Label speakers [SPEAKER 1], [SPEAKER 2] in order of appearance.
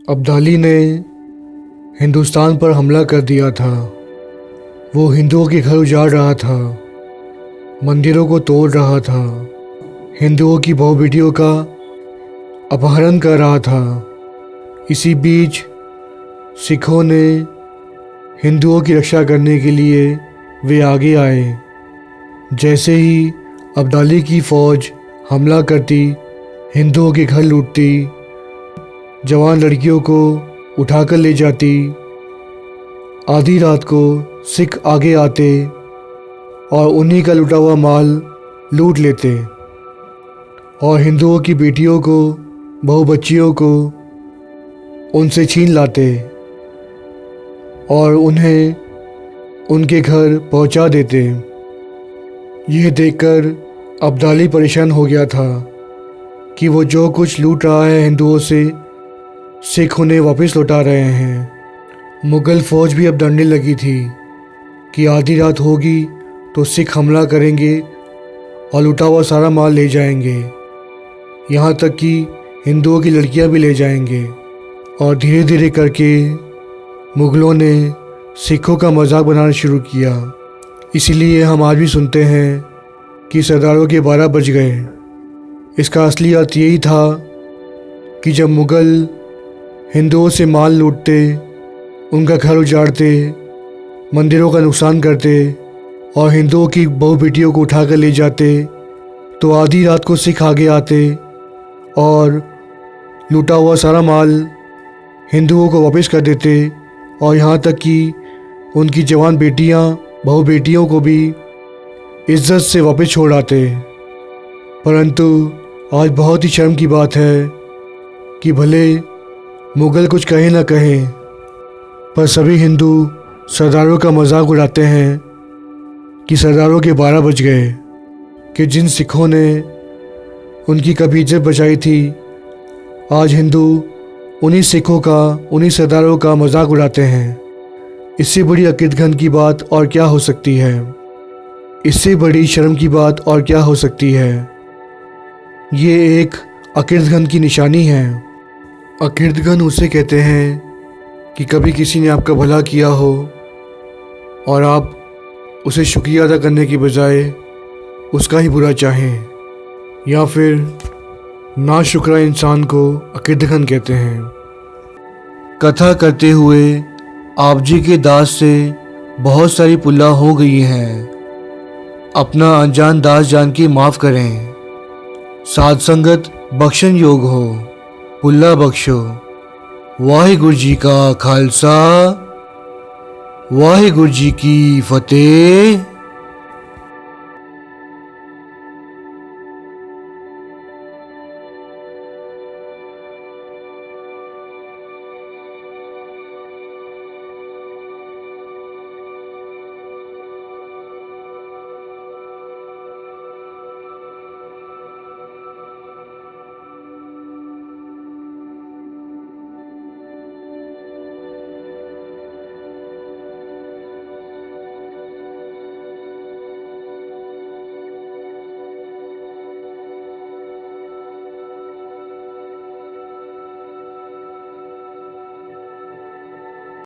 [SPEAKER 1] अब्दाली ने हिंदुस्तान पर हमला कर दिया था। वो हिंदुओं के घर उजाड़ रहा था, मंदिरों को तोड़ रहा था, हिंदुओं की बहू बेटियों का अपहरण कर रहा था। इसी बीच सिखों ने हिंदुओं की रक्षा करने के लिए वे आगे आए। जैसे ही अब्दाली की फ़ौज हमला करती, हिंदुओं के घर लूटती, जवान लड़कियों को उठाकर ले जाती, आधी रात को सिख आगे आते और उन्हीं का लूटा हुआ माल लूट लेते और हिंदुओं की बेटियों को, बहू बच्चियों को उनसे छीन लाते और उन्हें उनके घर पहुंचा देते। यह देखकर अब्दाली परेशान हो गया था कि वो जो कुछ लूट रहा है हिंदुओं से, सिख उन्हें वापस लौटा रहे हैं। मुग़ल फ़ौज भी अब डरने लगी थी कि आधी रात होगी तो सिख हमला करेंगे और लूटा हुआ सारा माल ले जाएंगे, यहाँ तक कि हिंदुओं की लड़कियां भी ले जाएंगे। और धीरे धीरे करके मुग़लों ने सिखों का मजाक बनाना शुरू किया। इसीलिए हम आज भी सुनते हैं कि सरदारों के 12 बज गए। इसका असली अर्थ यही था कि जब मुग़ल हिंदुओं से माल लूटते, उनका घर उजाड़ते, मंदिरों का नुकसान करते और हिंदुओं की बहू बेटियों को उठाकर ले जाते, तो आधी रात को सिख आगे आते और लूटा हुआ सारा माल हिंदुओं को वापस कर देते और यहाँ तक कि उनकी जवान बेटियाँ, बहू बेटियों को भी इज्जत से वापस छोड़ आते। परंतु आज बहुत ही शर्म की बात है कि भले मुग़ल कुछ कहे ना कहें, पर सभी हिंदू सरदारों का मजाक उड़ाते हैं कि सरदारों के 12 बज गए। कि जिन सिखों ने उनकी कभी इज्जत बचाई थी, आज हिंदू उन्हीं सिखों का, उन्हीं सरदारों का मजाक उड़ाते हैं। इससे बड़ी अकीदतघन की बात और क्या हो सकती है? इससे बड़ी शर्म की बात और क्या हो सकती है? ये एक अकीदतघन की निशानी है। अकीदतघन उसे कहते हैं कि कभी किसी ने आपका भला किया हो और आप उसे शुक्रिया अदा करने की बजाय उसका ही बुरा चाहें, या फिर नाशुक्रा इंसान को अकीदतघन कहते हैं। कथा करते हुए आप जी के दास से बहुत सारी पुल्ला हो गई हैं। अपना अनजान दास जान के माफ़ करें। साध संगत बख्शन योग हो, पुल्ला बख्शो। वाहिगुरु जी का खालसा, वाहिगुरु जी की फतेह।